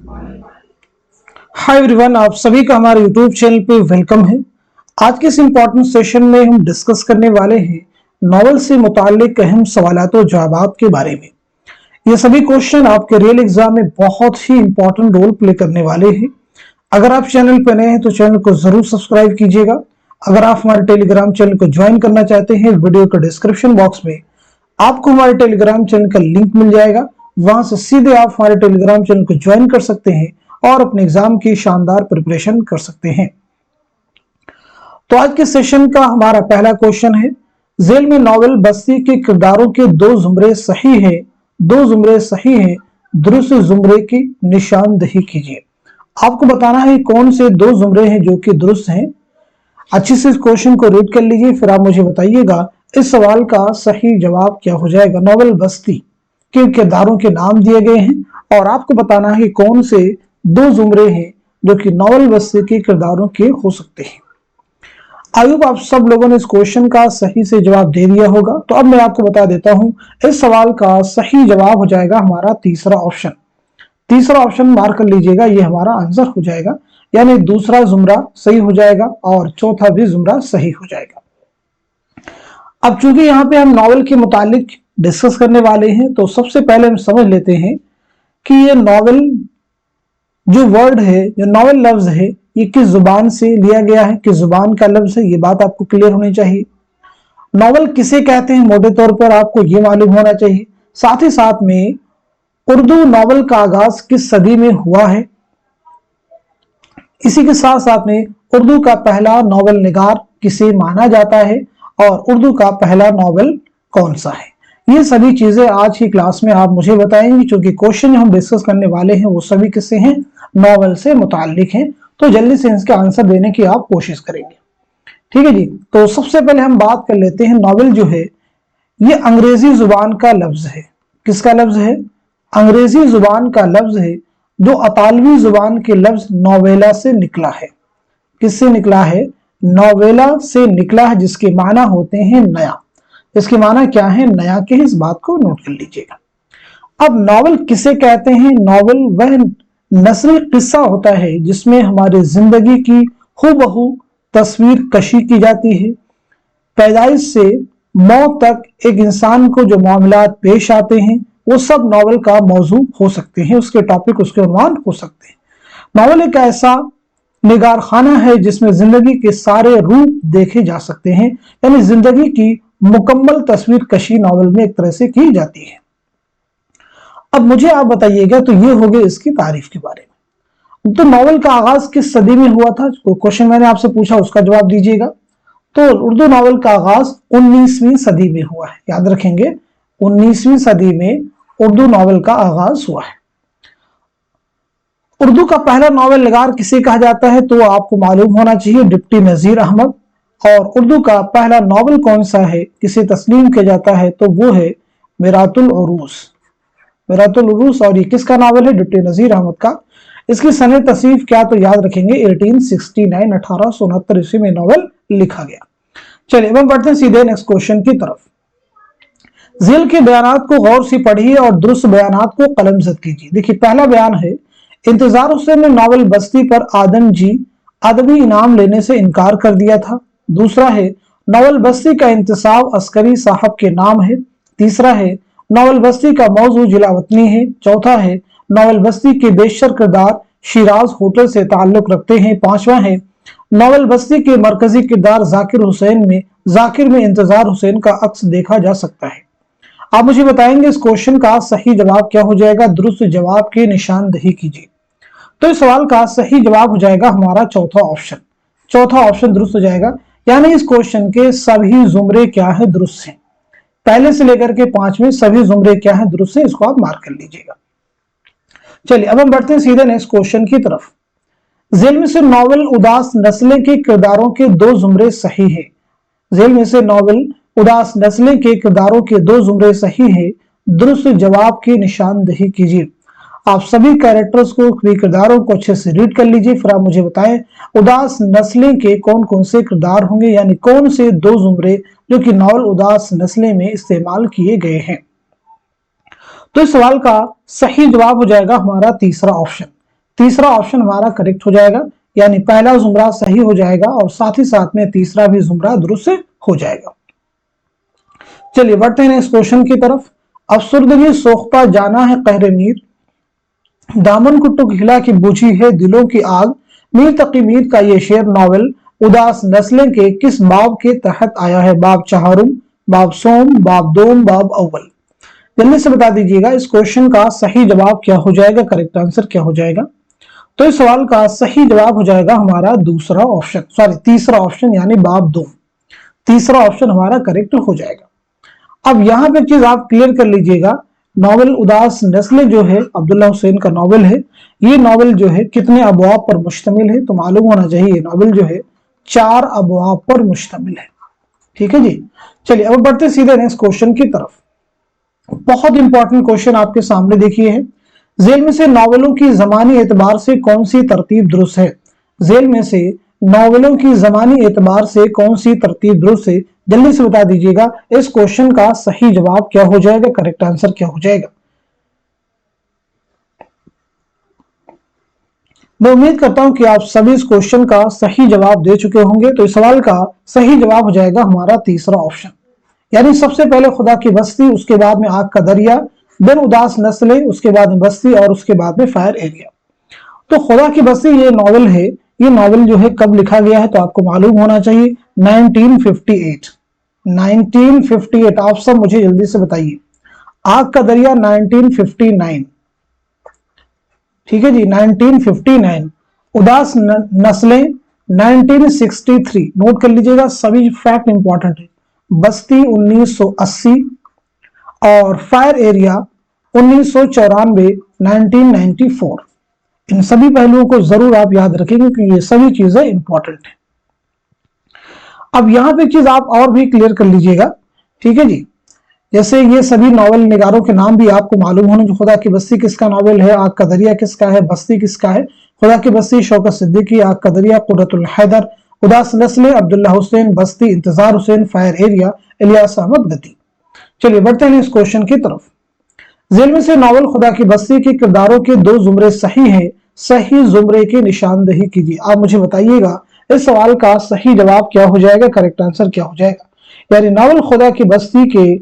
Hi everyone, आप सभी का हमारे यूट्यूब चैनल पे वेलकम है। आज के इस इम्पोर्टेंट सेशन में हम डिस्कस करने वाले हैं नॉवल से मुताल्लिक अहम सवालात और जवाबात के बारे में। ये सभी क्वेश्चन आपके रियल एग्जाम में बहुत ही इंपॉर्टेंट रोल प्ले करने वाले हैं। अगर आप चैनल पर नए हैं तो चैनल को जरूर सब्सक्राइब कीजिएगा। अगर आप हमारे टेलीग्राम चैनल को ज्वाइन करना चाहते हैं, वीडियो के डिस्क्रिप्शन बॉक्स में आपको हमारे टेलीग्राम चैनल का लिंक मिल जाएगा। वहां से सीधे आप हमारे टेलीग्राम चैनल को ज्वाइन कर सकते हैं और अपने एग्जाम की शानदार प्रिपरेशन कर सकते हैं। तो आज के सेशन का हमारा पहला क्वेश्चन है, जेल में नॉवल बस्ती के किरदारों के दो जुमरे सही है, दुरुस्त जुमरे की निशानदही कीजिए। आपको बताना है कौन से दो जुमरे हैं जो कि दुरुस्त हैं। अच्छे से इस क्वेश्चन को रीड कर लीजिए, फिर आप मुझे बताइएगा इस सवाल का सही जवाब क्या हो जाएगा। नॉवल बस्ती के किरदारों के नाम दिए गए हैं और आपको बताना है कौन से दो जुमरे हैं जो कि नॉवल बस्ती के किरदारों के हो सकते हैं। आई होप आप सब लोगों ने इस क्वेश्चन का सही से जवाब दे दिया होगा। तो अब मैं आपको बता देता हूं, इस सवाल का सही जवाब हो जाएगा हमारा तीसरा ऑप्शन। तीसरा ऑप्शन मार्क कर लीजिएगा, ये हमारा आंसर हो जाएगा, यानी दूसरा जुमरा सही हो जाएगा और चौथा भी जुमरा सही हो जाएगा। अब चूंकि यहाँ पे हम नॉवल के मुतालिक डिस्कस करने वाले हैं, तो सबसे पहले हम समझ लेते हैं कि ये नॉवल जो वर्ड है, जो नॉवल लफ्ज है, ये किस जुबान से लिया गया है, किस जुबान का लफ्ज है, ये बात आपको क्लियर होनी चाहिए। नॉवल किसे कहते हैं मोटे तौर पर आपको ये मालूम होना चाहिए। साथ ही साथ में उर्दू नॉवल का आगाज किस सदी में हुआ है, इसी के साथ साथ में उर्दू का पहला नॉवल निगार किसे माना जाता है और उर्दू का पहला नॉवल कौन सा है। ये सभी चीजें आज की क्लास में आप मुझे बताएंगे, क्योंकि क्वेश्चन जो हम डिस्कस करने वाले हैं वो सभी किससे हैं, नॉवल से मुताल्लिक हैं। तो जल्दी से इसके आंसर देने की आप कोशिश करेंगे, ठीक है जी। तो सबसे पहले हम बात कर लेते हैं, नॉवल जो है ये अंग्रेजी जुबान का लफ्ज है। किसका लफ्ज है? अंग्रेजी जुबान का लफ्ज है, जो अतालवी जुबान के लफ्ज नोवेला से निकला है। किससे निकला है? नोवेला से निकला है, जिसके माना होते हैं नया। इसके माना क्या है? नया के। इस बात को नोट कर लीजिएगा। अब नॉवल किसे कहते हैं? नॉवल वह नस्री किस्सा होता है जिसमें हमारी जिंदगी की हूबहू तस्वीर कशी की जाती है। पैदाइश से मौत तक एक इंसान को जो मामलात पेश आते हैं वो सब नॉवल का मौजू हो सकते हैं, उसके टॉपिक, उसके उन्वान हो सकते हैं। नॉवल एक ऐसा निगार खाना है जिसमें जिंदगी के सारे रूप देखे जा सकते हैं, यानी जिंदगी की मुकम्मल तस्वीर कशी नॉवल में एक तरह से की जाती है। अब मुझे आप बताइएगा, तो ये हो गए इसकी तारीफ के बारे में। तो नॉवल का आगाज किस सदी में हुआ था? क्वेश्चन मैंने आपसे पूछा, उसका जवाब दीजिएगा। तो उर्दू नॉवल का आगाज 19वीं सदी में हुआ है। याद रखेंगे, 19वीं सदी में उर्दू नॉवल का आगाज हुआ है। उर्दू का पहला नॉवल निगार किसे कहा जाता है? तो आपको मालूम होना चाहिए, डिप्टी नजीर अहमद। और उर्दू का पहला नॉवल कौन सा है, किसे तस्लीम किया जाता है? तो वो है मिरातुल उरूस। और ये किसका नॉवल है? डिप्टी नजीर अहमद का। इसकी सने तस्नीफ क्या? तो याद रखेंगे 1869, 1869 ईस्वी में नॉवल लिखा गया। चलिए अब हम बढ़ते हैं सीधे नेक्स्ट क्वेश्चन की तरफ। झील के बयानात को गौर से पढ़िए और दुरुस्त बयानात को कलमजद कीजिए। देखिए, पहला बयान है, इंतजार हुसैन ने नॉवल बस्ती पर आदम जी अदबी इनाम लेने से इनकार कर दिया था। दूसरा है, नॉवल बस्ती का इंतसाब अस्करी साहब के नाम है। तीसरा है, नॉवल बस्ती का मौजू जिलावतनी है। चौथा है, नॉवल बस्ती के बेशर किरदार शिराज होटल से ताल्लुक रखते हैं। पांचवा है, नॉवल बस्ती के मरकजी किरदार जाकिर में इंतजार हुसैन का अक्स देखा जा सकता है। आप मुझे बताएंगे इस क्वेश्चन का सही जवाब क्या हो जाएगा। दुरुस्त जवाब की निशानदही कीजिए। तो इस सवाल का सही जवाब हो जाएगा हमारा चौथा ऑप्शन। चौथा ऑप्शन दुरुस्त हो जाएगा, यानी इस क्वेश्चन के सभी जुमरे क्या है? दुरुस्त हैं। पहले से लेकर के 5 में सभी जुमरे क्या है? दुरुस्त हैं। इसको आप मार्क कर लीजिएगा। चलिए अब हम बढ़ते हैं सीधे नेक्स्ट क्वेश्चन की तरफ। जेल में से नॉवल उदास नस्लें के किरदारों के दो जुमरे सही है। जेल में से नॉवल उदास नस्लें के किरदारों के दो जुमरे सही है। दुरुस्त जवाब की निशानदही कीजिए। आप सभी कैरेक्टर्स को, किरदारों को अच्छे से रीड कर लीजिए, फिर आप मुझे बताएं उदास नस्लें के कौन कौन से किरदार होंगे, यानी कौन से दो जुमरे जो कि नॉवल उदास नस्लें में इस्तेमाल किए गए हैं। तो इस सवाल का सही जवाब हो जाएगा हमारा तीसरा ऑप्शन। तीसरा ऑप्शन हमारा करेक्ट हो जाएगा, यानी पहला जुमरा सही हो जाएगा और साथ ही साथ में तीसरा भी जुमरा दुरुस्त हो जाएगा। चलिए बढ़ते हैं इस क्वेश्चन की तरफ। अफसरदगी सोख्ता जाना है कहरे मीर, दामन कुट्टू खिला की बुझी है दिलों की आग। मीर तकी मीर का ये शेर नॉवेल उदास नस्लें के किस बाब के तहत आया है? बाब चहारुम, बाब सोम, बाब दोम, बाब अव्वल। जल्दी से बता दीजिएगा इस क्वेश्चन का सही जवाब क्या हो जाएगा, करेक्ट आंसर क्या हो जाएगा। तो इस सवाल का सही जवाब हो जाएगा हमारा दूसरा ऑप्शन, सॉरी तीसरा ऑप्शन, यानी बाब दोम। तीसरा ऑप्शन हमारा करेक्ट हो जाएगा। अब यहां पे चीज आप क्लियर कर लीजिएगा, नॉवेल उदास नस्लें जो है अब्दुल्ला हुसैन का नॉवेल है, ये नॉवेल जो है कितने अबवाब पर मुश्तमिल है? तो मालूम होना चाहिए ये नॉवेल जो है 4 अबवाब पर मुश्तमिल है। ठीक है जी। चलिए अब बढ़ते सीधे नेक्स्ट क्वेश्चन की तरफ। बहुत इंपॉर्टेंट क्वेश्चन आपके सामने देखिए है, जेल में से नॉवेलों की जमानी एतबार से कौन सी तरतीब दुरुस्त है? जेल में से नॉवेलों की जमानी एतबार से कौन सी तरतीब दुरुस्त है? जल्दी से बता दीजिएगा इस क्वेश्चन का सही जवाब क्या हो जाएगा, करेक्ट आंसर क्या हो जाएगा। मैं उम्मीद करता हूं कि आप सभी इस क्वेश्चन का सही जवाब दे चुके होंगे। तो इस सवाल का सही जवाब हो जाएगा हमारा तीसरा ऑप्शन, यानी सबसे पहले खुदा की बस्ती, उसके बाद में आग का दरिया, देन उदास नस्लें, उसके बाद में बस्ती और उसके बाद में फायर एरिया। तो खुदा की बस्ती ये नॉवेल है, ये नॉवेल जो है कब लिखा गया है? तो आपको मालूम होना चाहिए 1958। 1958 आप सब मुझे जल्दी से बताइए। आग का दरिया 1959, ठीक है जी 1959। उदास नस्लें 1963, नोट कर लीजिएगा सभी फैक्ट इंपॉर्टेंट है। बस्ती 1980 और फायर एरिया 1994, 1994। इन सभी पहलुओं को जरूर आप याद रखेंगे क्योंकि ये सभी चीजें इंपॉर्टेंट है। अब यहां पे चीज आप और भी क्लियर कर लीजिएगा, ठीक है जी। जैसे ये सभी नॉवेल निगारों के नाम भी आपको मालूम होने जो खुदा की बस्ती किसका नॉवेल है, आग का दरिया किसका है, बस्ती किसका है। खुदा की बस्ती शौकत सिद्दीकी, आग का दरिया कुर्रतुल हैदर, उदास नस्लें अब्दुल्ला हुसैन, बस्ती इंतजार हुसैन, फायर एरिया इलियास अहमद गती। चलिए बढ़ते हैं इस क्वेश्चन की तरफ। जेल में से नॉवेल खुदा की बस्ती के किरदारों के 2 जुमरे सही हैं, सही जुमरे की निशानदेही कीजिए। आप मुझे बताइएगा इस सवाल का सही जवाब क्या हो जाएगा, करेक्ट आंसर क्या हो जाएगा। यानी नॉवेल खुदा की बस्ती के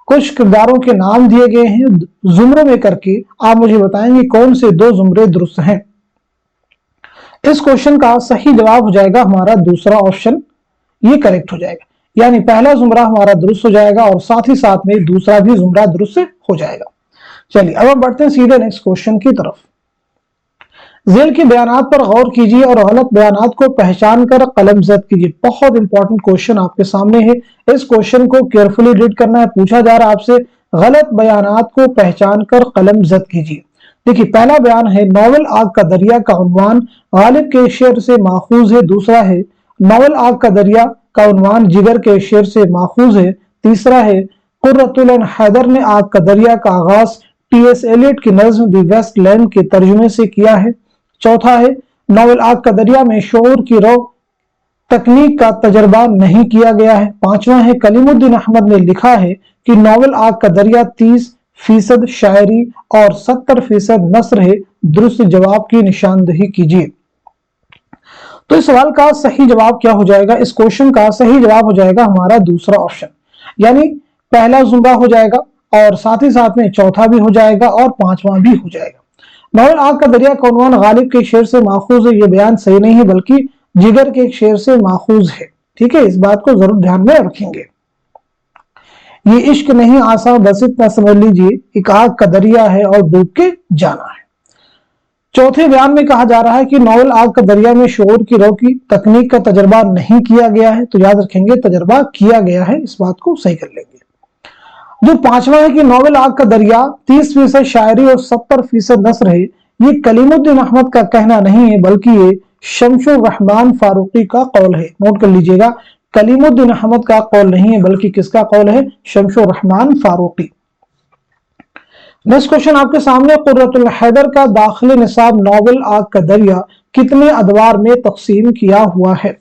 कुछ किरदारों के नाम दिए गए हैं जुमरों में करके, आप मुझे बताएंगे कौन से 2 जुमरे दुरुस्त हैं। इस क्वेश्चन का सही जवाब हो जाएगा हमारा दूसरा ऑप्शन, ये करेक्ट हो जाएगा। यानी पहला जुमरा हमारा दुरुस्त हो जाएगा और साथ ही साथ में दूसरा भी जुमरा दुरुस्त हो जाएगा। चलिए अब हम बढ़ते हैं सीधे नेक्स्ट क्वेश्चन की तरफ। जेल के बयानात पर गौर कीजिए और गलत बयानात को पहचान कर कलम जद कीजिए। बहुत इंपॉर्टेंट क्वेश्चन आपके सामने है, इस क्वेश्चन को केयरफुली रीड करना है। पूछा जा रहा है आपसे गलत बयानात को पहचान कर कलम जद कीजिए। देखिए पहला बयान है नॉवेल आग का दरिया का उन्वान गालिब के शेर से माखूज है। दूसरा है नॉवेल आग का दरिया का उन्वान जिगर के शेर से माखूज है। तीसरा है कुर्रतुल हैदर ने आग का दरिया का आगाज टी.एस. एलियट की नज्म द वेस्ट लैंड के तर्जुमे से किया है। चौथा है नॉवेल आग का दरिया में शऊर की रो तकनीक का तजर्बा नहीं किया गया है। पांचवा है कलीमुद्दीन अहमद ने लिखा है कि नॉवेल आग का दरिया 30% शायरी और 70% नस्र है। दुरुस्त जवाब की निशानदेही कीजिए। तो इस सवाल का सही जवाब क्या हो जाएगा, इस क्वेश्चन का सही जवाब हो जाएगा हमारा दूसरा ऑप्शन, यानी पहला जुमरा हो जाएगा और साथ ही साथ में चौथा भी हो जाएगा और पांचवा भी हो जाएगा। नॉवेल आग का दरिया का उन्वान गालिब के शेर से माखूज है, ये बयान सही नहीं है बल्कि जिगर के एक शेर से माखूज है। ठीक है, इस बात को जरूर ध्यान में रखेंगे। ये इश्क नहीं आसान बस इतना समझ लीजिए एक आग का दरिया है और डूब के जाना है। चौथे बयान में कहा जा रहा है कि नॉवेल आग का दरिया में शऊर की रो की तकनीक का तजर्बा नहीं किया गया है, तो याद रखेंगे तजर्बा किया गया है, इस बात को सही कर लेंगे। जो पांचवा है कि नॉवेल आग का दरिया 30% शायरी और 70% नस्र है, ये कलीमुद्दीन अहमद का कहना नहीं है बल्कि ये शमशुर रहमान फारूकी का कौल है। नोट कर लीजिएगा, कलीमुद्दीन अहमद का कौल नहीं है बल्कि किसका कौल है, शमशुर रहमान फारूकी। नेक्स्ट क्वेश्चन आपके सामने, कुर्रतुल हैदर का दाखिल निसाब नॉवेल आग का दरिया कितने अदवार में तकसीम किया हुआ है।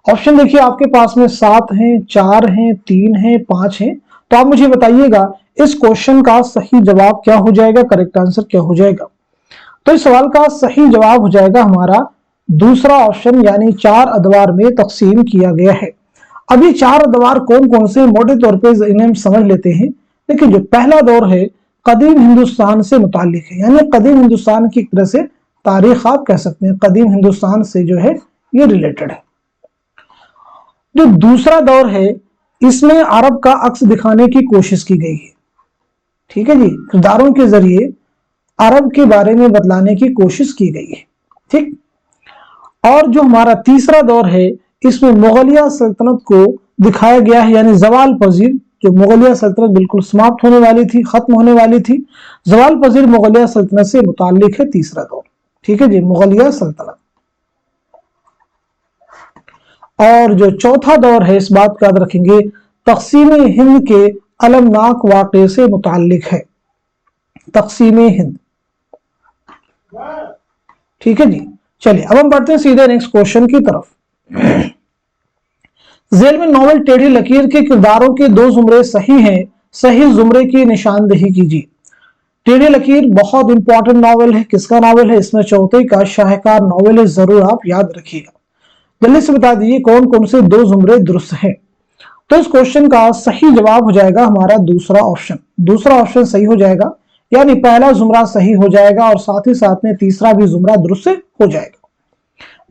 ऑप्शन देखिए आपके पास में 7 हैं, 4 हैं, 3 हैं, 5 हैं। तो आप मुझे बताइएगा इस क्वेश्चन का सही जवाब क्या हो जाएगा, करेक्ट आंसर क्या हो जाएगा। तो इस सवाल का सही जवाब हो जाएगा हमारा दूसरा ऑप्शन, यानी 4 अदवार में तकसीम किया गया है। अब ये 4 अदवार कौन कौन से, मोटे तौर पे इन्हें हम समझ लेते हैं। देखिए, जो पहला दौर है कदीम हिंदुस्तान से मुताल्लिक है, यानी कदीम हिंदुस्तान की एक तरह से तारीख आप कह सकते हैं, कदीम हिंदुस्तान से जो है ये रिलेटेड है। जो दूसरा दौर है इसमें अरब का अक्स दिखाने की कोशिश की गई है, ठीक है जी, किरदारों के जरिए अरब के बारे में बतलाने की कोशिश की गई है, ठीक। और जो हमारा तीसरा दौर है इसमें मुगलिया सल्तनत को दिखाया गया है, यानी जवाल पजीर, जो मुगलिया सल्तनत बिल्कुल समाप्त होने वाली थी, खत्म होने वाली थी, जवाल पजीर मुगलिया सल्तनत से मुताल्लिक है तीसरा दौर, ठीक है जी, मुगलिया सल्तनत। और जो चौथा दौर है, इस बात का याद रखेंगे, तकसीम हिंद के अलमनाक वाक़े से मुताल्लिक है, तकसीम हिंद, ठीक है जी। चलिए अब हम बढ़ते हैं सीधे नेक्स्ट क्वेश्चन की तरफ। जेल में नॉवल टेढ़ी लकीर के किरदारों के 2 जुमरे सही हैं, सही जुमरे की निशानदेही कीजिए। टेढ़ी लकीर बहुत इंपॉर्टेंट नॉवल है, किसका नॉवल है, इसमें चौथे का शाहकार नॉवल है, जरूर आप याद रखिएगा। जल्दी से बता दीजिए कौन कौन से 2 जुमरे दुरुस्त हैं। तो इस क्वेश्चन का सही जवाब हो जाएगा हमारा दूसरा ऑप्शन, दूसरा ऑप्शन सही हो जाएगा, यानी पहला जुमरा सही हो जाएगा और साथ ही साथ में तीसरा भी जुमरा दुरुस्त हो जाएगा।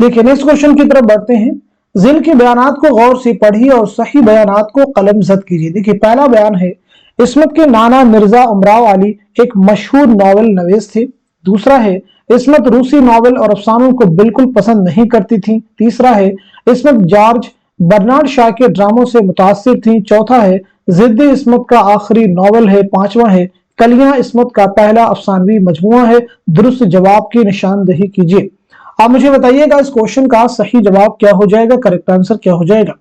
देखिए नेक्स्ट क्वेश्चन की तरफ बढ़ते हैं। जिल के बयानात को गौर से पढ़िए और सही बयानात को कलमजद कीजिए। देखिए पहला बयान है, इस्मत के नाना मिर्जा उमराव अली एक मशहूर नॉवल नवीस थे। दूसरा है, इस्मत रूसी नॉवल और अफसानों को बिल्कुल पसंद नहीं करती थी। तीसरा है, इस्मत जॉर्ज बर्नार्ड शॉ के ड्रामों से मुतासिर थी। चौथा है, जिद्दी इस्मत का आखिरी नॉवल है। पांचवा है, कलियां इस्मत का पहला अफसानवी मजमुआ है। दुरुस्त जवाब की निशानदेही कीजिए। आप मुझे बताइएगा इस क्वेश्चन का सही जवाब क्या हो जाएगा, करेक्ट आंसर क्या हो जाएगा।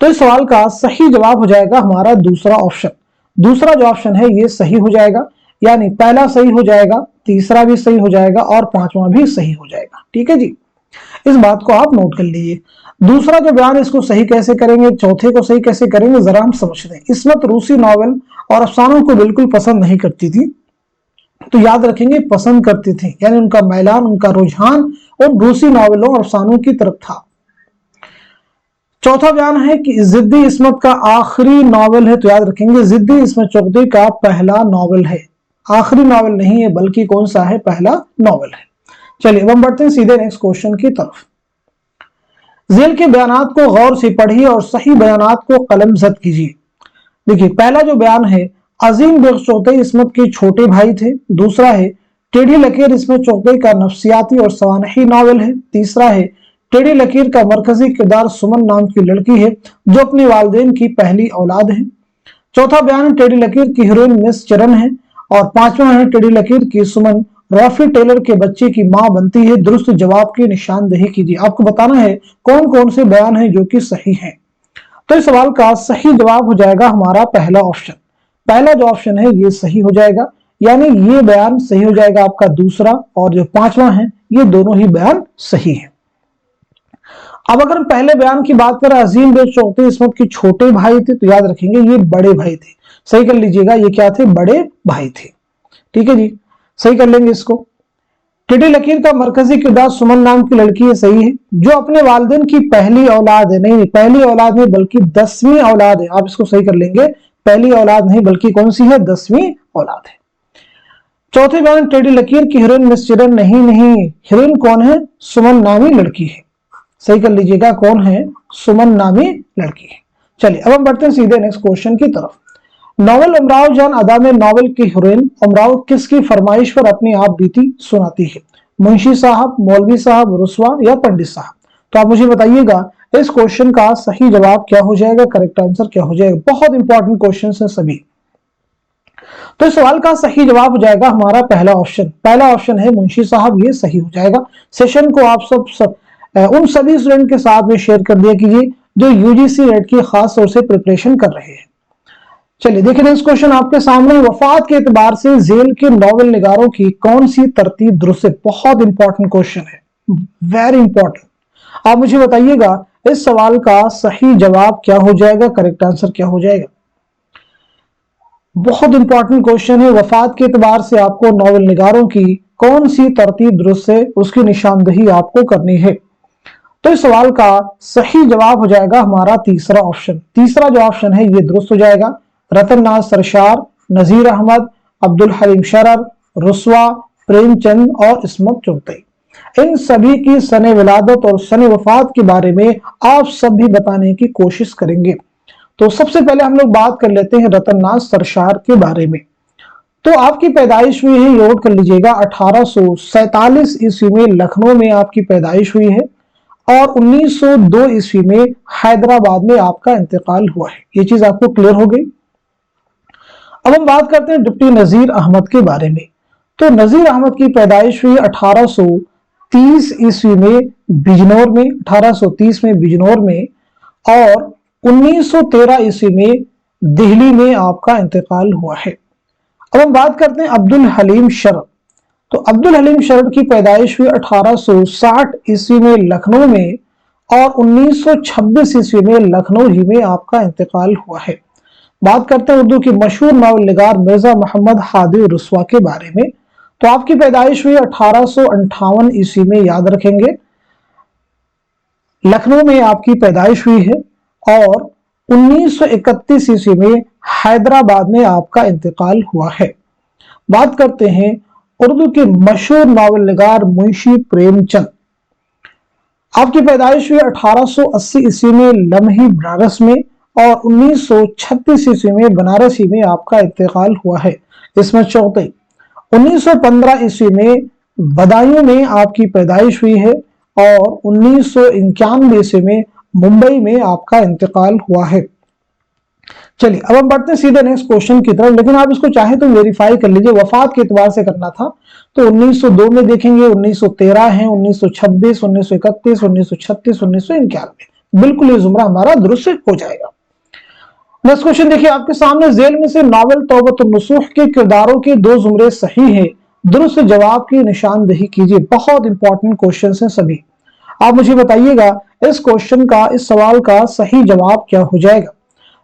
तो इस सवाल का सही जवाब हो जाएगा हमारा दूसरा ऑप्शन। दूसरा जो ऑप्शन है ये सही हो जाएगा, यानी पहला सही हो जाएगा, तीसरा भी सही हो जाएगा और पांचवा भी सही हो जाएगा, ठीक है जी। इस बात को आप नोट कर लीजिए। दूसरा जो बयान, इसको सही कैसे करेंगे, चौथे को सही कैसे करेंगे, जरा हम समझते हैं। इस्मत रूसी नॉवल और अफसानों को बिल्कुल पसंद नहीं करती थी, तो याद रखेंगे पसंद करती थी, यानी उनका मैलान, उनका रुझान उन रूसी नॉवलों और अफसानों की तरफ था। चौथा बयान है कि जिद्दी इस्मत का आखिरी नॉवल है, तो याद रखेंगे जिद्दी इस्मत चौधरी का पहला नॉवल है, आखिरी नॉवल नहीं है बल्कि कौन सा है, पहला नॉवल है। चलिए अब हम बढ़ते हैं सीधे नेक्स्ट क्वेश्चन की तरफ। जेल के बयानात को गौर से पढ़िए और सही बयानात को कलमजद कीजिए। देखिए पहला जो बयान है, अजीम बेग चौधरी इस्मत के छोटे भाई थे। दूसरा है, टेढ़ी लकीर इस्मत चौधरी का नफ्सियाती और सवानही नॉवल है। तीसरा है, टेढ़ी लकीर का मरकजी किरदार सुमन नाम की लड़की है जो अपने वालिदैन की पहली औलाद है। चौथा बयान, टेढ़ी लकीर की हीरोइन मिस चरण है। और पांचवा है, टेढ़ी लकीर की सुमन रॉफी टेलर के बच्चे की मां बनती है। दुरुस्त जवाब की निशानदेही कीजिए। आपको बताना है कौन कौन से बयान है जो कि सही है। तो इस सवाल का सही जवाब हो जाएगा हमारा पहला ऑप्शन। पहला जो ऑप्शन है ये सही हो जाएगा, यानी ये बयान सही हो जाएगा आपका दूसरा, और जो पांचवा है ये दोनों ही बयान सही है। अब अगर हम पहले बयान की बात करें, अजीम बेग चौधरी इस्मत के छोटे भाई थे, तो याद रखेंगे ये बड़े भाई थे, सही कर लीजिएगा, ये क्या थे, बड़े भाई थे, ठीक है जी, सही कर लेंगे इसको। टेढ़ी लकीर का मरकजी किरदार सुमन नाम की लड़की है, सही है, जो अपने वालिदैन की पहली औलाद है, नहीं पहली औलाद नहीं बल्कि 10वीं औलाद है, आप इसको सही कर लेंगे, पहली औलाद नहीं बल्कि कौन सी है, 10वीं औलाद है। चौथे बयान, टेढ़ी लकीर की हीरोइन मिस चिरन, नहीं हीरोइन कौन है, सुमन नामी लड़की है, सही कर लीजिएगा, कौन है, सुमन नामी लड़की है। चलिए अब हम बढ़ते हैं सीधे नेक्स्ट क्वेश्चन की तरफ। नॉवल उमराव जान अदा में नॉवल की हीरोइन उमराव किसकी फरमाइश पर अपनी आप बीती सुनाती है, मुंशी साहब, मौलवी साहब, रुस्वा या पंडित साहब। तो आप मुझे बताइएगा इस क्वेश्चन का सही जवाब क्या हो जाएगा, करेक्ट आंसर क्या हो जाएगा। बहुत इंपॉर्टेंट क्वेश्चन है सभी। तो इस सवाल का सही जवाब हो जाएगा हमारा पहला ऑप्शन। पहला ऑप्शन है मुंशी साहब, ये सही हो जाएगा। सेशन को आप सब उन सभी स्टूडेंट के साथ में शेयर कर दिया कीजिए जो यूजीसी नेट की खास तौर से प्रिपरेशन कर रहे हैं। चलिए देखिए नेक्स्ट क्वेश्चन आपके सामने, वफात के एतबार से जेल के नॉवल निगारों की कौन सी तरतीब दुरुस्त है। बहुत इंपॉर्टेंट क्वेश्चन है, वेरी इंपॉर्टेंट। आप मुझे बताइएगा इस सवाल का सही जवाब क्या हो जाएगा, करेक्ट आंसर क्या हो जाएगा। बहुत इंपॉर्टेंट क्वेश्चन है, वफात के एतबार से आपको नॉवल निगारों की कौन सी तरतीब दुरुस्त है, उसकी निशानदही आपको करनी है। तो इस सवाल का सही जवाब हो जाएगा हमारा तीसरा ऑप्शन। तीसरा जो ऑप्शन है ये दुरुस्त हो जाएगा। रतन नाज सरशार, नजीर अहमद, अब्दुल हलीम शरर, रुस्वा, प्रेमचंद और इस्मत चुगताई, इन सभी की सने विलादत और सने वफात के बारे में आप सब भी बताने की कोशिश करेंगे। तो सबसे पहले हम लोग बात कर लेते हैं रतन नाज सरशार के बारे में। तो आपकी पैदाइश हुई है, ये नोट कर लीजिएगा, 1847 ईस्वी में लखनऊ में आपकी पैदाइश हुई है और 1902 ईस्वी में हैदराबाद में आपका इंतकाल हुआ है। ये चीज आपको क्लियर हो गई। अब हम बात करते हैं डिप्टी नजीर अहमद के बारे में। तो नजीर अहमद की पैदाइश हुई 1830 ईस्वी में बिजनौर में, 1830 में बिजनौर में, और 1913 ईस्वी में दिल्ली में आपका इंतकाल हुआ है। अब हम बात करते हैं अब्दुल हलीम शरर। तो अब्दुल हलीम शरर की पैदाइश हुई 1860 ईस्वी में लखनऊ में और 1926 ईस्वी में लखनऊ ही में आपका इंतकाल हुआ है। बात करते हैं उर्दू की मशहूर नावल निगार मिर्जा मोहम्मद हादी रुस्वा के बारे में। तो आपकी पैदाइश हुई 1858 ईस्वी में, याद रखेंगे, लखनऊ में आपकी पैदाइश हुई है और 1931 ईस्वी में हैदराबाद में आपका इंतकाल हुआ है। बात करते हैं उर्दू के मशहूर नावल निगार मुंशी प्रेमचंद। आपकी पैदाइश हुई 1880 ईस्वी में लम्ही बनारस में और 1936 ईस्वी में बनारस ही में आपका इंतकाल हुआ है। इसमें चौथी 1915 ईस्वी में बदायूं में आपकी पैदाइश हुई है और 1991 ईस्वी में मुंबई में आपका इंतकाल हुआ है। चलिए अब हम बढ़ते हैं सीधे नेक्स्ट क्वेश्चन की तरफ, लेकिन आप इसको चाहे तो वेरीफाई कर लीजिए, वफात के एतबार से करना था। तो 1902 में देखेंगे, 1913 है, 1926, 1931, 1936, 1991, बिल्कुल ये जुमरा हमारा दुरुस्त हो जाएगा। नेक्स्ट क्वेश्चन देखिए आपके सामने, जेल में से नावल तौबतुन नसूह के किरदारों के दो जुमरे सही हैं, दुरुस्त जवाब की निशानदही कीजिए। बहुत इंपॉर्टेंट क्वेश्चन हैं सभी। आप मुझे बताइएगा इस क्वेश्चन का, इस सवाल का सही जवाब क्या हो जाएगा।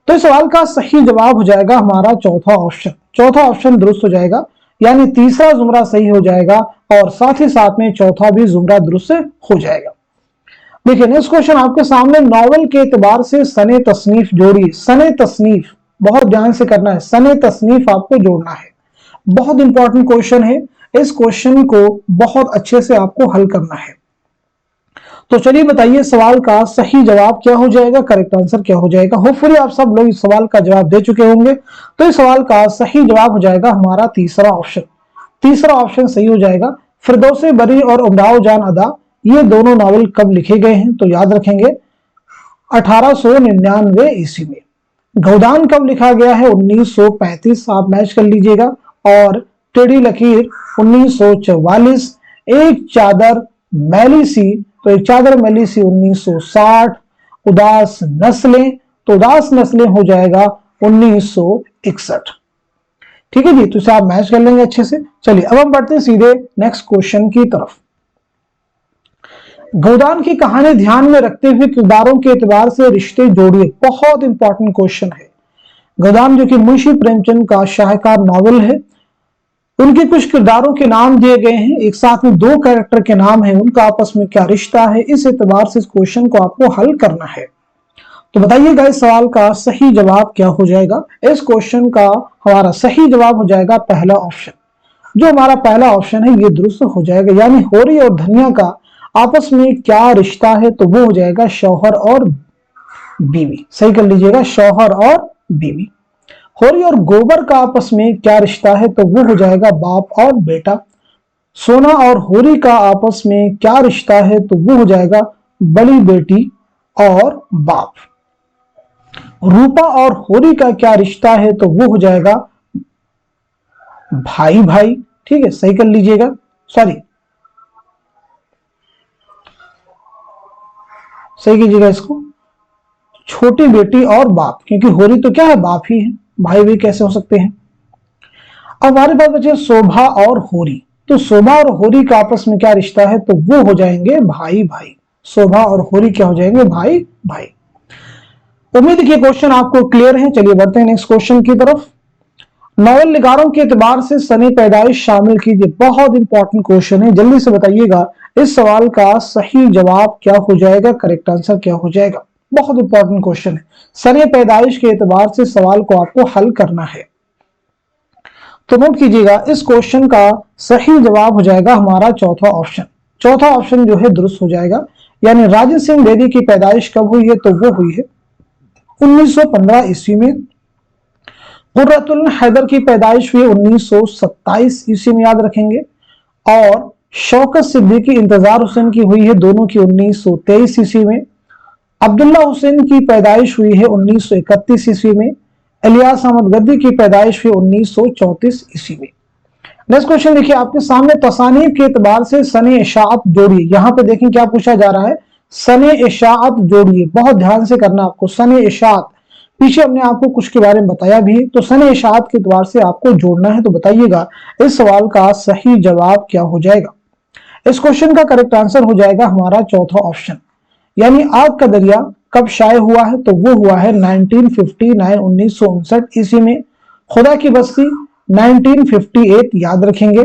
तो इस सवाल का सही जवाब हो जाएगा हमारा चौथा ऑप्शन। चौथा ऑप्शन दुरुस्त हो जाएगा, यानी तीसरा जुमरा सही हो जाएगा और साथ ही साथ में चौथा भी जुमरा दुरुस्त हो जाएगा। देखिए नेक्स्ट क्वेश्चन आपके सामने, नॉवल के एतबार से सने तसनीफ जोड़िए। सने तसनीफ बहुत ध्यान से करना है, सने तसनीफ आपको जोड़ना है। बहुत इंपॉर्टेंट क्वेश्चन है, इस क्वेश्चन को बहुत अच्छे से आपको हल करना है। तो चलिए बताइए सवाल का सही जवाब क्या हो जाएगा, करेक्ट आंसर क्या हो जाएगा। होपफुली आप सब लोग इस सवाल का जवाब दे चुके होंगे। तो इस सवाल का सही जवाब हो जाएगा हमारा तीसरा ऑप्शन। तीसरा ऑप्शन सही हो जाएगा। फिरदौसे बरी और उमराव जान अदा, ये दोनों नावल कब लिखे गए हैं, तो याद रखेंगे 1899 ईस्वी में। गोदान कब लिखा गया है, 1935, आप मैच कर लीजिएगा। और टेढ़ी लकीर 1944। एक चादर मैली सी, तो एक चादर मैली सी 1960। उदास नस्लें, तो उदास नस्लें हो जाएगा 1961। ठीक है जी, तो इसे आप मैच कर लेंगे अच्छे से। चलिए अब हम बढ़ते हैं सीधे नेक्स्ट क्वेश्चन की तरफ। गोदान की कहानी ध्यान में रखते हुए किरदारों के एतबार से रिश्ते जोड़िए। बहुत इंपॉर्टेंट क्वेश्चन है। गोदान जो कि मुंशी प्रेमचंद का शाहकार नॉवल है, उनके कुछ किरदारों के नाम दिए गए हैं, एक साथ में दो कैरेक्टर के नाम है, उनका आपस में क्या रिश्ता है, इस एतबार से इस क्वेश्चन को आपको हल करना है। तो बताइएगा इस सवाल का सही जवाब क्या हो जाएगा। इस क्वेश्चन का हमारा सही जवाब हो जाएगा पहला ऑप्शन। जो हमारा पहला ऑप्शन है ये दुरुस्त हो जाएगा, यानी होरी और धनिया का आपस में क्या रिश्ता है, तो वो हो जाएगा शौहर और बीवी। सही कर लीजिएगा, शौहर और बीवी। होरी और गोबर का आपस में क्या रिश्ता है, तो वो हो जाएगा बाप और बेटा। सोना और होरी का आपस में क्या रिश्ता है, तो वो हो जाएगा बड़ी बेटी और बाप। रूपा और होरी का क्या रिश्ता है, तो वो हो जाएगा भाई भाई। ठीक है, सही कर लीजिएगा, सॉरी सही कीजिएगा इसको, छोटी बेटी और बाप, क्योंकि होरी तो क्या है, बाप ही है, भाई भी कैसे हो सकते हैं। अब हमारे पास बचे शोभा और होरी। तो शोभा और होरी का आपस में क्या रिश्ता है, तो वो हो जाएंगे भाई भाई। शोभा और होरी क्या हो जाएंगे, भाई भाई। उम्मीद है कि क्वेश्चन आपको क्लियर है। चलिए बढ़ते हैं नेक्स्ट क्वेश्चन की तरफ। नॉवल निगारों के एतबार से सने पैदाइश शामिल कीजिए। बहुत इंपॉर्टेंट क्वेश्चन है, जल्दी से बताइएगा इस सवाल का सही जवाब क्या हो जाएगा, करेक्ट आंसर क्या हो जाएगा। बहुत इंपॉर्टेंट क्वेश्चन है, सने पैदाइश के एतबार से सवाल को आपको हल करना है। तो नोट कीजिएगा इस क्वेश्चन का सही जवाब हो जाएगा हमारा चौथा ऑप्शन। चौथा ऑप्शन जो है दुरुस्त हो जाएगा, यानी राजेंद्र सिंह बेदी की पैदाइश कब हुई है, तो वो हुई है 1915 ईस्वी में। कुर्रतुल हैदर की पैदाइश हुई 1927 ईस्वी में, याद रखेंगे। और शौकत सिद्दीकी इंतजार हुसैन की हुई है दोनों की 1923 ईस्वी में। अब्दुल्ला हुसैन की पैदाइश हुई है 1931 ईस्वी में। इलियास अहमद गद्दी की पैदाइश हुई 1934 ईस्वी में। नेक्स्ट क्वेश्चन देखिए आपके सामने, तसानीफ के एतबार से सने इशाअत जोड़िए। यहां पे देखें क्या पूछा जा रहा है, सने इशाअत जोड़िए। बहुत ध्यान से करना आपको, सने इशाअत पीछे हमने आपको कुछ के बारे में बताया भी, तो सने इशाअत के एतबार से आपको जोड़ना है। तो बताइएगा इस सवाल का सही जवाब क्या हो जाएगा। इस क्वेश्चन का करेक्ट आंसर हो जाएगा हमारा चौथा ऑप्शन, यानी आग का दरिया कब शाये हुआ है, तो वो हुआ है 1959 ईस्वी में। खुदा की बस्ती 1958 याद रखेंगे।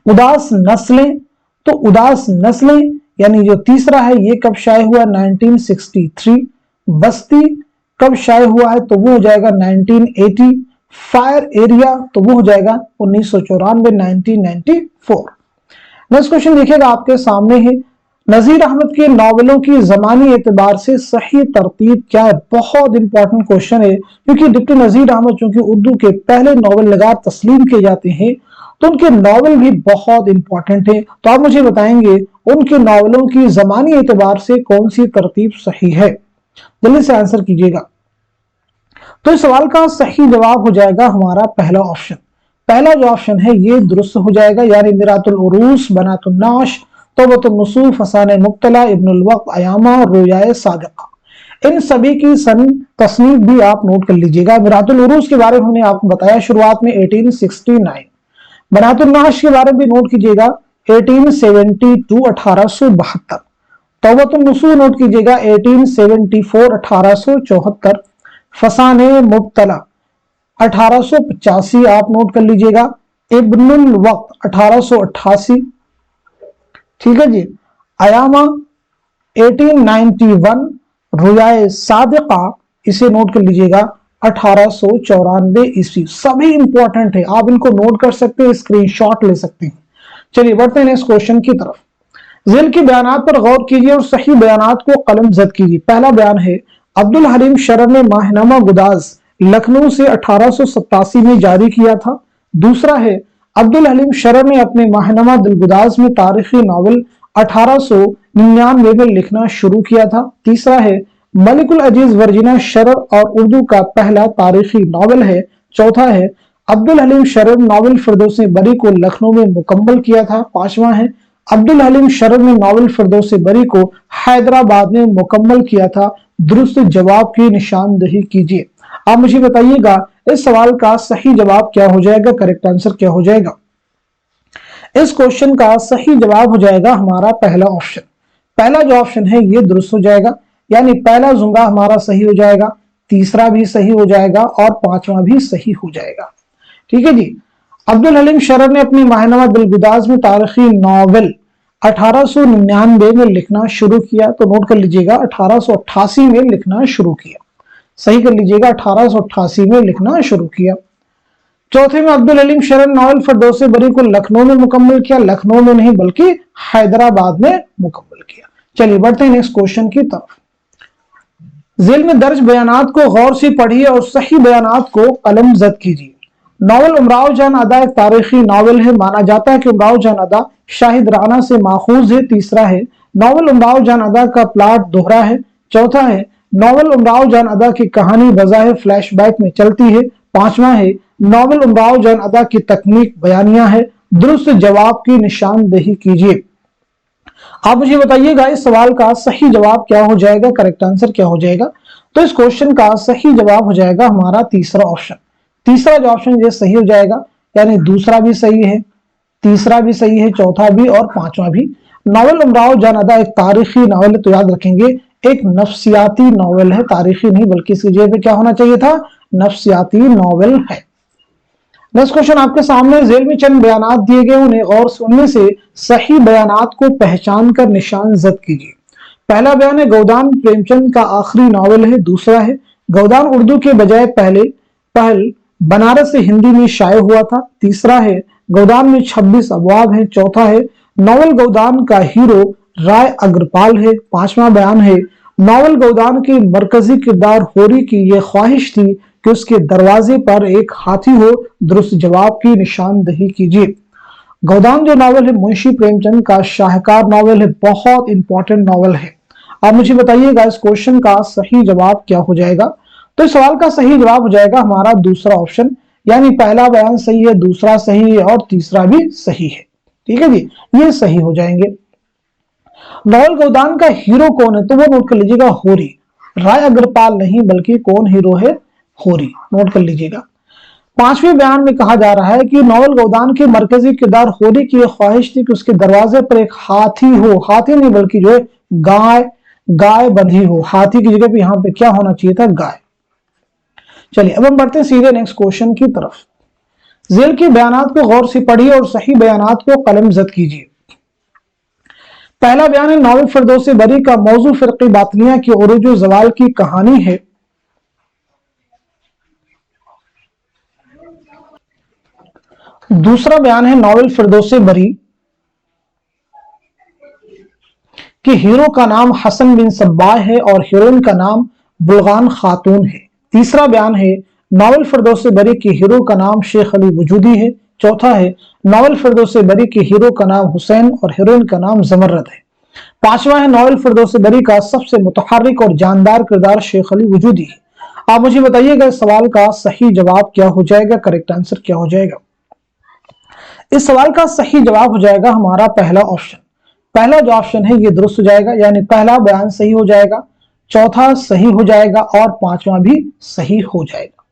उदास नस्लें, तो उदास नस्लें यानी जो तीसरा है ये कब शाये हुआ, 1963। बस्ती कब शाये हुआ है, तो वो हो जाएगा 1980। फायर एरिया तो वो हो जाएगा 1994 1994। नेक्स्ट क्वेश्चन देखिएगा आपके सामने है, नजीर अहमद के नॉवेलों की जमानी एतबार से सही तरतीब क्या है। बहुत इंपॉर्टेंट क्वेश्चन है, क्योंकि डिप्टी नजीर अहमद चूंकि उर्दू के पहले नॉवल नगार तस्लीम किए जाते हैं, तो उनके नॉवल भी बहुत इंपॉर्टेंट है। तो आप मुझे बताएंगे उनके नॉवलों की जमानी एतबार से कौन सी तरतीब सही है, जल्दी से आंसर कीजिएगा। तो इस सवाल का सही जवाब हो जाएगा हमारा पहला ऑप्शन। पहला जो ऑप्शन है ये दुरुस्त हो जाएगा, यानी मिरातुल उरूस, बनातुन नाश, तौबतुन नुसूह, फसाने मुब्तला, इब्नुल वक्त, अयामा, रोयाए सादिका, इन सभी की सन तस्नीफ भी आप नोट कर लीजिएगा। मिरातुल उरूस के बारे में हमने आपको बताया शुरुआत में 1869। बनातुन नाश के बारे में भी नोट कीजिएगा 1872 1872। तौबतुन नुसूह नोट कीजिएगा 1874 1874। फसाने मुब्तला 1885 आप नोट कर लीजिएगा। इब्नुल वक्त 1888, ठीक है जी। अयामा 1891। रुयाए सादिका इसे नोट कर लीजिएगा 1894 ईस्वी। सभी इंपॉर्टेंट है, आप इनको नोट कर सकते हैं, स्क्रीनशॉट ले सकते हैं। चलिए बढ़ते हैं नेक्स्ट क्वेश्चन की तरफ। ज़िल के बयानात पर गौर कीजिए और सही बयानात को कलमजद कीजिए। पहला बयान है, अब्दुल हलीम शरर ने माहनामा गुदाज लखनऊ से 1887 में जारी किया था। दूसरा है, अब्दुल हलीम शरर ने अपने माहनामा दिलगुदाज में तारीखी नावल 1899 में लिखना शुरू किया था। तीसरा है, मलिकुल अजीज वर्जिना शरर और उर्दू का पहला तारीखी नावल है। चौथा है, अब्दुल हलीम शरर नावल फिरदौस बरी को लखनऊ में मुकम्मल किया था। पांचवा है, अब्दुल हलीम शरर ने नावल फिरदौस बरी को हैदराबाद में मुकम्मल किया था। दुरुस्त जवाब की निशानदही कीजिए। आप मुझे बताइएगा इस सवाल का सही जवाब क्या हो जाएगा, करेक्ट आंसर क्या हो जाएगा। इस क्वेश्चन का सही जवाब हो जाएगा हमारा पहला ऑप्शन। पहला जो ऑप्शन है ये दुरुस्त हो जाएगा, यानी पहला जुमला हमारा सही हो जाएगा, तीसरा भी सही हो जाएगा और पांचवा भी सही हो जाएगा। ठीक है जी। अब्दुल हलीम शरर ने अपनी माहनामा दिलगुदाज में तारीखी नावल 1899 में लिखना शुरू किया। तो नोट कर लीजिएगा 1888 में लिखना शुरू किया, सही कर लीजिएगा 1888 में लिखना शुरू किया। चौथे में, अब्दुल हलीम शरर नावल फिरदौस बरी को लखनऊ में मुकम्मल किया। लखनऊ में नहीं बल्कि हैदराबाद में मुकम्मल किया। चलिए बढ़ते हैं नेक्स्ट क्वेश्चन की तरफ। ज़िल में दर्ज बयानात को गौर से पढ़िए और सही बयानात को कलमजद कीजिए। नावल उमराव जान अदा एक तारीखी नावल है। माना जाता है कि उमराव जान अदा शाहिद राना से माखूज है। तीसरा है, नावल उमराव जान अदा का प्लाट दोहरा है। चौथा है, नावल उमराव जान अदा की कहानी बज़ाहिर फ्लैशबैक में चलती है। पांचवा है, नावल उमराव जान अदा की तकनीक बयानिया है। दुरुस्त जवाब की निशानदेही कीजिए। आप मुझे बताइएगा इस सवाल का सही जवाब क्या हो जाएगा, करेक्ट आंसर क्या हो जाएगा। तो इस क्वेश्चन का सही जवाब हो जाएगा हमारा तीसरा ऑप्शन। तीसरा जो ऑप्शन ये सही हो जाएगा, यानी दूसरा भी सही है, तीसरा भी सही है, चौथा भी और पांचवा भी। नावल उमराव जान अदा एक तारीखी नावल है, तो याद रखेंगे एक नफ्सियाती नावल है, तारीखी नहीं बल्कि इसकी जगह पे क्या होना चाहिए था, नफ्सियाती नावल है। नेक्स्ट क्वेश्चन आपके सामने, जेल में चंद बयानात दिए गए, उन्हें गौर से उनमें से सही बयानात को पहचान कर निशान जद कीजिए। पहला बयान है गोदान प्रेमचंद का आखिरी नॉवल है। दूसरा है गोदान उर्दू के बजाय पहल बनारस से हिंदी में शाये हुआ था। तीसरा है गोदान में 26 अबवाब है। चौथा है नॉवल गोदान का हीरो राय अग्रपाल है। पांचवा बयान है नॉवल गोदान के मरकजी किरदार होरी की यह ख्वाहिश थी कि उसके दरवाजे पर एक हाथी हो। दुरुस्त जवाब की निशानदही कीजिए। गोदान जो नॉवल है मुंशी प्रेमचंद का शाहकार नॉवल है, बहुत इंपॉर्टेंट नॉवल है। आप मुझे बताइएगा इस क्वेश्चन का सही जवाब क्या हो जाएगा। तो इस सवाल का सही जवाब हो जाएगा हमारा दूसरा ऑप्शन, यानी पहला बयान सही है, दूसरा सही है और तीसरा भी सही है। ठीक है जी, ये सही हो जाएंगे। नॉवल गोदान का हीरो कौन है, तो वो नोट कर लीजिएगा होरी, राय अग्रपाल नहीं बल्कि कौन हीरो है, होरी, नोट कर लीजिएगा। पांचवें बयान में कहा जा रहा है कि नॉवल गोदान के मरकजी किरदार होरी की ख्वाहिश थी कि उसके दरवाजे पर एक हाथी हो, हाथी नहीं बल्कि जो है गाय बंधी हो। हाथी की जगह पे यहां पे क्या होना चाहिए था, गाय। चलिए अब हम बढ़ते हैं सीधे नेक्स्ट क्वेश्चन की तरफ। जेल के बयानात को गौर से पढ़िए और सही बयानात को कलमजद कीजिए। पहला बयान है नॉवल फिरदौस बरी का मौजू फिरकी बातिनिया की उरूज व ज़वाल की कहानी है। दूसरा बयान है नॉवल फिरदौस बरी कि हीरो का नाम हसन बिन सब्बाह है और हीरोइन का नाम बुलगान खातून है। तीसरा बयान है नॉवल फिरदौस बरी के हीरो का नाम शेख अली वजूदी है। चौथा है नॉवल फिरदौस बरी के हीरो का नाम हुसैन और हीरोइन का नाम जमर्रद है। पांचवा है नॉवल फिरदौस बरी का सबसे मुतहर्रिक और जानदार किरदार शेख अली वजूदी है। आप मुझे बताइएगा इस सवाल का सही जवाब क्या हो जाएगा, करेक्ट आंसर क्या हो जाएगा। इस सवाल का सही जवाब हो जाएगा हमारा पहला ऑप्शन। पहला जो ऑप्शन है ये दुरुस्त हो जाएगा, यानी पहला बयान सही हो जाएगा, चौथा सही हो जाएगा और पांचवा भी सही हो जाएगा।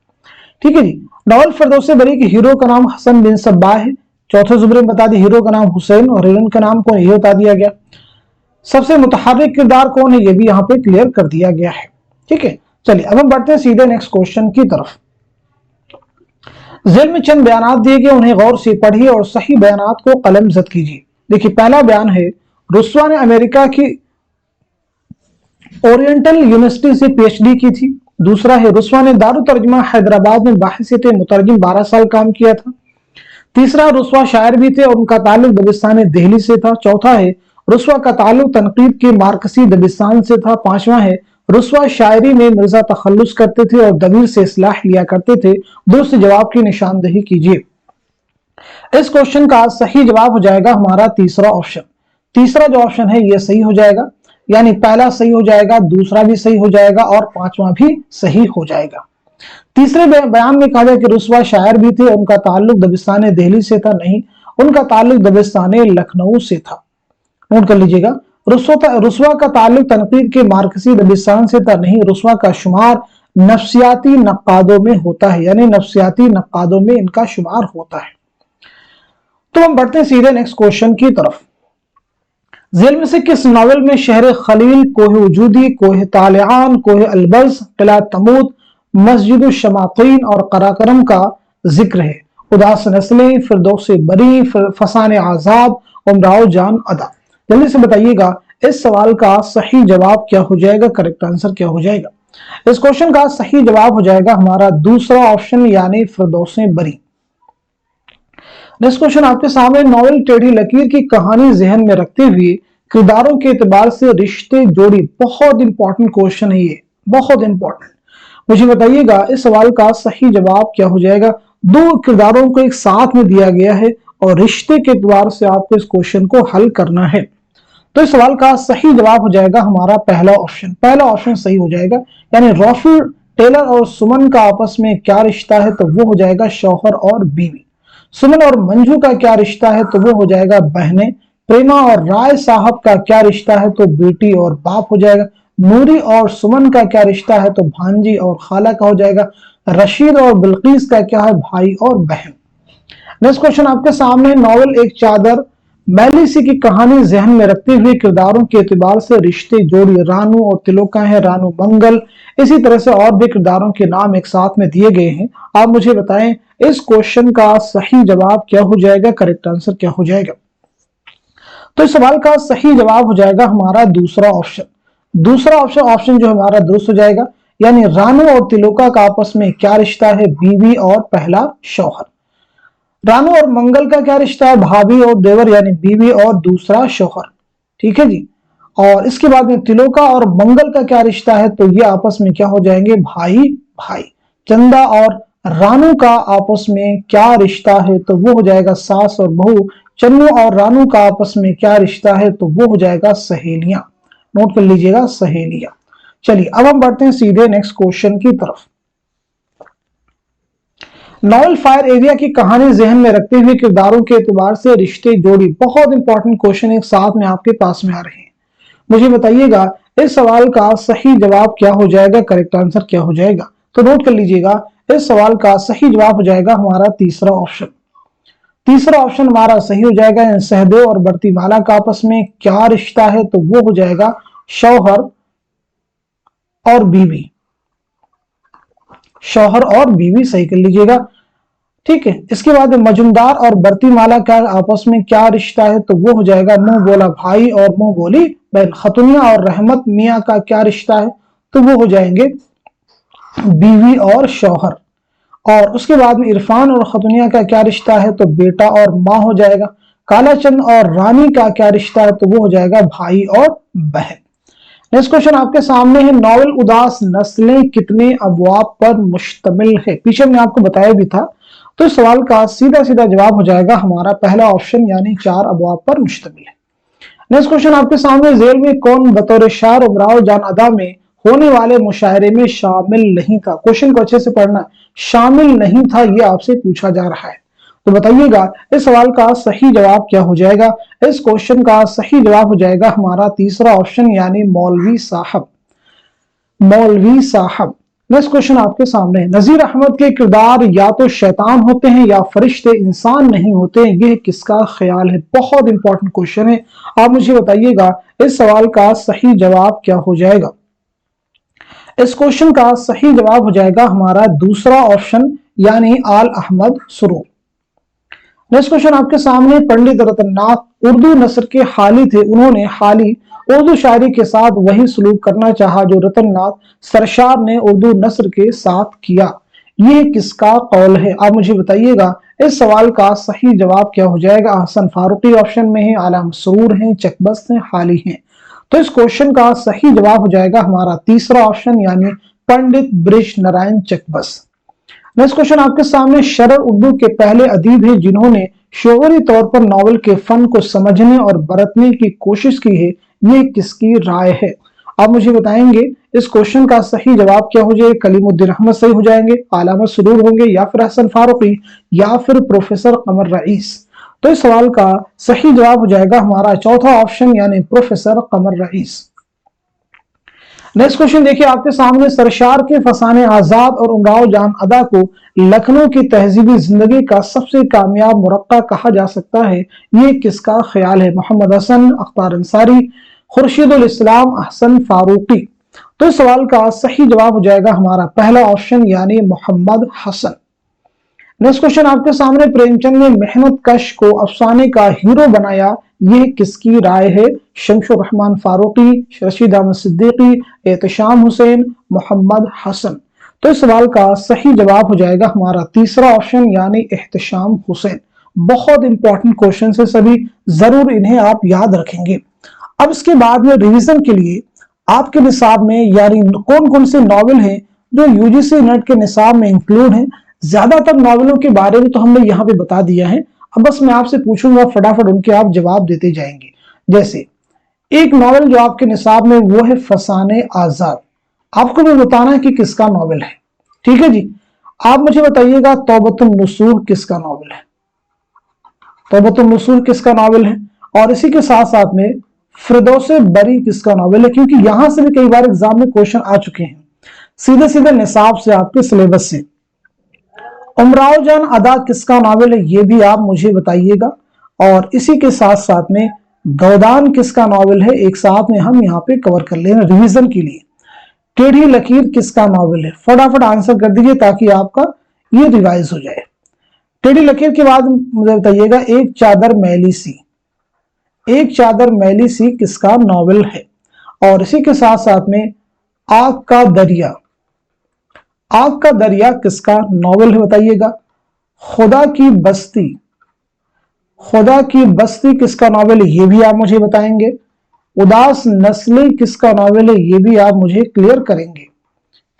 ठीक है जी। नॉवल फिरदौस बरी के हीरो का नाम हसन बिन सब्बाह है। चौथे जुमरे में बता दिया हीरो का नाम हुसैन और हीरोइन का नाम कौन, ये बता दिया गया। सबसे मुतहर्रिक किरदार कौन है, ये भी यहाँ पे क्लियर कर दिया गया है। ठीक है, चलिए अब हम बढ़ते हैं सीधे नेक्स्ट क्वेश्चन की तरफ। जेल में चंद बयानात दिए गए, उन्हें गौर से पढ़िए और सही बयानात को कलमजद कीजिए। देखिए पहला बयान है रुस्वा ने अमेरिका की ओरिएंटल यूनिवर्सिटी से पीएचडी की थी। दूसरा है रुस्वा ने दारुल तर्जुमा हैदराबाद में बाहिसियत मुतरजिम 12 साल काम किया था। तीसरा रुस्वा शायर भी थे और उनका ताल्लुक दबिस्तान दिल्ली से था। चौथा है रुस्वा का ताल्लुक तनकीद के मार्कसी दबिस्तान से था। पांचवा है रुस्वा शायरी में मिर्जा तखल्लुस करते थे और दबीर से इस्लाह लिया करते थे। दुरुस्त जवाब की निशानदही कीजिए। इस क्वेश्चन का सही जवाब हो जाएगा हमारा तीसरा ऑप्शन। तीसरा जो ऑप्शन है ये सही हो जाएगा, यानी पहला सही हो जाएगा, दूसरा भी सही हो जाएगा और पांचवा भी सही हो जाएगा। तीसरे बयान में कहा जाए कि रुस्वा शायर भी थे, उनका ताल्लुक दबिस्तान दिल्ली से था, नहीं, उनका ताल्लुक दबिस्तान लखनऊ से था। नोट कर लीजिएगा, रुस्वा का ताल्लुक तनकीद के मार्कसी दबिस्तान से था, नहीं, रुस्वा का शुमार नफ्सियाती नक्कादों में होता है, यानी नफ्सियाती नक्कादों में इनका शुमार होता है। तो हम बढ़ते हैं सीधे नेक्स्ट क्वेश्चन की तरफ। जेल में से किस नॉवल में शहर खलील, कोह वजूदी, कोह तालिआन, कोह अलबर्ज, किला तमूद, मस्जिद शमाकीन और कराकरम का जिक्र है? उदास नस्लें, फिरदौस बरी, फसान आजाद, उमराव जान अदा। जल्दी से बताइएगा इस सवाल का सही जवाब क्या हो जाएगा, करेक्ट आंसर क्या हो जाएगा। इस क्वेश्चन का सही जवाब हो जाएगा हमारा दूसरा ऑप्शन, यानी फिरदौस बरी। नेक्स्ट क्वेश्चन आपके सामने, नॉवल टेढ़ी लकीर की कहानी जहन में रखते हुए किरदारों के एतबार से रिश्ते जोड़ी। बहुत इंपॉर्टेंट क्वेश्चन है ये, बहुत इंपॉर्टेंट। मुझे बताइएगा इस सवाल का सही जवाब क्या हो जाएगा। दो किरदारों को एक साथ में दिया गया है और रिश्ते के एतबार से आपको इस क्वेश्चन को हल करना है। तो इस सवाल का सही जवाब हो जाएगा हमारा पहला ऑप्शन। पहला ऑप्शन सही हो जाएगा, यानी रॉफी टेलर और सुमन का आपस में क्या रिश्ता है, तो वो हो जाएगा शौहर और बीवी। सुमन और मंजू का क्या रिश्ता है, तो वो हो जाएगा बहनें। प्रेमा और राय साहब का क्या रिश्ता है, तो बेटी और बाप हो जाएगा। नूरी और सुमन का क्या रिश्ता है, तो भांजी और खाला का हो जाएगा। रशीद और बिल्किस का क्या है, भाई और बहन। नेक्स्ट क्वेश्चन आपके सामने, नॉवल एक चादर मैलिसी की कहानी जहन में रखते हुए किरदारों के एतबार से रिश्ते जोड़िए। रानू और तिलोका है, रानू मंगल, इसी तरह से और भी किरदारों के नाम एक साथ में दिए गए हैं। आप मुझे बताएं इस क्वेश्चन का सही जवाब क्या हो जाएगा, करेक्ट आंसर क्या हो जाएगा। तो इस सवाल का सही जवाब हो जाएगा हमारा दूसरा ऑप्शन। दूसरा ऑप्शन जो हमारा दुरुस्त हो जाएगा, यानी रानू और तिलोका का आपस में क्या रिश्ता है, बीवी और पहला शौहर। रानू और मंगल का क्या रिश्ता है, भाभी और देवर, यानी बीवी और दूसरा शौहर। ठीक है जी। और इसके बाद में तिलोका और मंगल का क्या रिश्ता है, तो ये आपस में क्या हो जाएंगे, भाई भाई। चंदा और रानू का आपस में क्या रिश्ता है, तो वो हो जाएगा सास और बहू। चन्नू और रानू का आपस में क्या रिश्ता है, तो वो हो जाएगा सहेलियां। नोट कर लीजिएगा, सहेलियां। चलिए अब हम बढ़ते हैं सीधे नेक्स्ट क्वेश्चन की तरफ। नॉवल फायर एरिया की कहानी जहन में रखते हुए किरदारों के एतबार से रिश्ते जोड़ी। बहुत इंपॉर्टेंट क्वेश्चन एक साथ में आपके पास में आ रहे हैं। मुझे बताइएगा इस सवाल का सही जवाब क्या हो जाएगा, करेक्ट आंसर क्या हो जाएगा। तो नोट कर लीजिएगा, इस सवाल का सही जवाब हो जाएगा हमारा तीसरा ऑप्शन। तीसरा ऑप्शन हमारा सही हो जाएगा। सहदेव और बरतीमाला का आपस में क्या रिश्ता है, तो वो हो जाएगा शौहर और बीवी। शौहर और बीवी सही कर लीजिएगा। ठीक है। इसके बाद मजुमदार और बरतीमाला का आपस में क्या रिश्ता है, तो वो हो जाएगा मुंह बोला भाई और मुंह बोली बहन। खतुनिया और रहमत मियाँ का क्या रिश्ता है, तो वो हो जाएंगे बीवी और शौहर। और उसके बाद में इरफान और खतुनिया का क्या रिश्ता है, तो बेटा और माँ हो जाएगा। कालाचंद और रानी का क्या रिश्ता है, तो वो हो जाएगा भाई और बहन। नेक्स्ट क्वेश्चन आपके सामने है, नॉवल उदास नस्लें कितने अबवाब पर मुश्तमिल है। पीछे मैंने आपको बताया भी था। तो इस सवाल का सीधा सीधा जवाब हो जाएगा हमारा पहला ऑप्शन, यानी 4 अबवाब पर मुश्तमिल है। नेक्स्ट क्वेश्चन आपके सामने, जेल में कौन बतौर शायर उमराव जान अदा में होने वाले मुशायरे में शामिल नहीं था। क्वेश्चन को अच्छे से पढ़ना, शामिल नहीं था ये आपसे पूछा जा रहा है। तो बताइएगा इस सवाल का सही जवाब क्या हो जाएगा। इस क्वेश्चन का सही जवाब हो जाएगा हमारा तीसरा ऑप्शन, यानी मौलवी साहब। मौलवी साहब। नेक्स्ट क्वेश्चन आपके सामने, नजीर अहमद के किरदार या तो शैतान होते हैं या फरिश्ते इंसान नहीं होते, यह किसका ख्याल है। बहुत इंपॉर्टेंट क्वेश्चन है। आप मुझे बताइएगा इस सवाल का सही जवाब क्या हो जाएगा। इस क्वेश्चन का सही जवाब हो जाएगा हमारा दूसरा ऑप्शन, यानी आल अहमद सुरूर। नेक्स्ट क्वेश्चन आपके सामने, पंडित रतननाथ उर्दू नस्र के हाली थे। उन्होंने हाली उर्दू शायरी के साथ वही सलूक करना चाहा जो रतननाथ सरशार ने उर्दू नस्र के साथ किया। ये किसका कौल है। आप मुझे बताइएगा इस सवाल का सही जवाब क्या हो जाएगा। हसन फारूकी ऑप्शन में है, आला मसरूर है, चकबस्त है, हाली है। तो इस क्वेश्चन का सही जवाब हो जाएगा हमारा तीसरा ऑप्शन, यानी पंडित ब्रिज नारायण चकबस्त। नेक्स्ट क्वेश्चन आपके सामने, शरर उर्दू के पहले अदीब हैं जिन्होंने शोरी तौर पर नावल के फन को समझने और बरतने की कोशिश की है, ये किसकी राय है। आप मुझे बताएंगे इस क्वेश्चन का सही जवाब क्या हो जाएगा। कलीमुद्दीन अहमद सही हो जाएंगे, आलामा सुरूर होंगे, या फिर हसन फारूकी, या फिर प्रोफेसर कमर रईस। तो इस सवाल का सही जवाब हो जाएगा हमारा चौथा ऑप्शन, यानी प्रोफेसर कमर रईस। नेक्स्ट क्वेश्चन देखिए आपके सामने, सरशार के फसाने आजाद और उमराव जान अदा को लखनऊ की तहजीबी जिंदगी का सबसे कामयाब मुरक्का कहा जा सकता है, ये किसका ख्याल है। मोहम्मद हसन, अख्तार अंसारी, खुर्शीदुल इस्लाम, हसन फारूकी। तो इस सवाल का सही जवाब हो जाएगा हमारा पहला ऑप्शन, यानी मोहम्मद हसन। नेक्स्ट क्वेश्चन आपके सामने, प्रेमचंद ने मेहनत कश को अफसाने का हीरो बनाया, ये किसकी राय है। शमशुर रहमान फारूकी, रशीद अहमद सिद्दीकी, एहतशाम हुसैन, मोहम्मद हसन। तो इस सवाल का सही जवाब हो जाएगा हमारा तीसरा ऑप्शन, यानी एहतशाम हुसैन। बहुत इंपॉर्टेंट क्वेश्चन है सभी, जरूर इन्हें आप याद रखेंगे। अब इसके बाद में रिवीजन के लिए आपके निसाब में यानी कौन कौन से नॉवेल हैं जो यूजीसी नेट के निसाब में इंक्लूड हैं। ज्यादातर नॉवेलों के बारे में तो हमने यहाँ पे बता दिया है। अब बस मैं आपसे पूछूंगा, फटाफट उनके आप जवाब देते जाएंगे। जैसे एक नॉवेल जो आपके निसाब में वो है फसाने आजाद। आपको भी बताना है कि किसका नॉवेल है। ठीक है जी। आप मुझे बताइएगा तौबतुन नसूह किसका नॉवेल है। तौबतुन नसूह किसका नॉवेल है। और इसी के साथ साथ में फिरदौसे बरी किसका नॉवेल है, क्योंकि यहां से भी कई बार एग्जाम में क्वेश्चन आ चुके हैं सीधे सीधे निसाब से, आपके सिलेबस से। उमराव जान अदा किसका नॉवेल है, ये भी आप मुझे बताइएगा। और इसी के साथ साथ में गोदान किसका नॉवेल है, एक साथ में हम यहाँ पे कवर कर लेना रिवीजन के लिए। टेढ़ी लकीर किसका नॉवेल है, फटाफट आंसर कर दीजिए ताकि आपका ये रिवाइज हो जाए। टेढ़ी लकीर के बाद मुझे बताइएगा एक चादर मैली सी, एक चादर मैली सी किसका नॉवेल है। और इसी के साथ साथ में आग का दरिया, आग का दरिया किसका नॉवेल है बताइएगा। खुदा की बस्ती, खुदा की बस्ती किसका नॉवेल है, ये भी आप मुझे बताएंगे। उदास नस्लें किसका नॉवेल है, ये भी आप मुझे क्लियर करेंगे,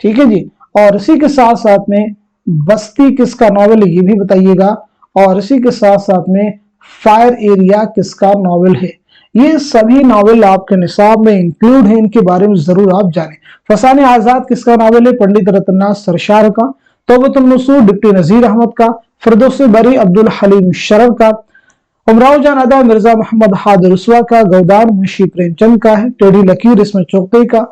ठीक है जी। और इसी के साथ साथ में बस्ती किसका नॉवेल है, ये भी बताइएगा। और इसी के साथ साथ में फायर एरिया किसका नॉवेल है। ये सभी नॉवेल आपके निसाब में इंक्लूड है, इनके बारे में जरूर आप जानें। फसाने आजाद किसका नॉवेल है, पंडित रतननाथ सरशार का। तौबतुल नसूर डिप्टी नजीर अहमद का। फिरदौस बरी अब्दुल हलीम शरफ का। उमराव जान अदा मिर्जा मोहम्मद हाद रसवा का। गोदान मुंशी प्रेमचंद का है। टेढ़ी लकीर इसमें चौकते का।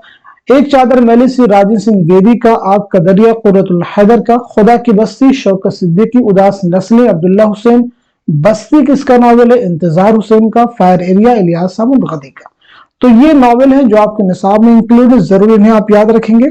एक चादर मैली सी राजन सिंह बेदी का। आग का दरिया कुर्रतुल हैदर का। खुदा की बस्ती शौकत सिद्दीकी। उदास नस्लें अब्दुल्ला हुसैन। बस्ती किसका नॉवेल है, इंतजार हुसैन का। फायर एरिया इलियास अहमद गदी का। तो ये नॉवेल है जो आपके निसाब में इंक्लूड है, जरूर इन्हें आप याद रखेंगे।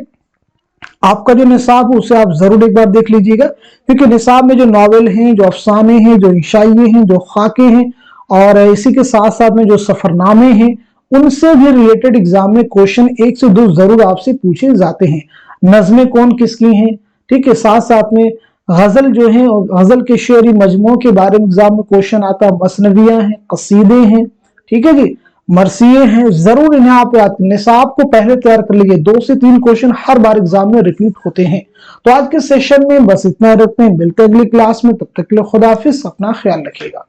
आपका जो निसाब है उसे आप जरूर एक बार देख लीजिएगा, क्योंकि निसाब में जो नॉवेल हैं, जो अफसाने हैं, जो इंशाइये हैं, जो खाके हैं, और इसी के साथ साथ में जो सफरनामे हैं, उनसे भी रिलेटेड एग्जाम में क्वेश्चन 1 से 2 जरूर आपसे पूछे जाते हैं। नज़में कौन किसकी हैं, ठीक है। साथ साथ में गजल जो है, गजल के शेरी मजमू के बारे में एग्जाम में क्वेश्चन आता है। मसनवियां हैं, कसीदे हैं, ठीक है जी, मरसिये हैं। जरूर इन्हें आप याद, निसाब को पहले तैयार कर लीजिए। 2 से 3 क्वेश्चन हर बार एग्जाम में रिपीट होते हैं। तो आज के सेशन में बस इतना रखते हैं, मिलते हैं अगली क्लास में। तब तक के लिए खुदा हाफिज, अपना ख्याल रखिएगा।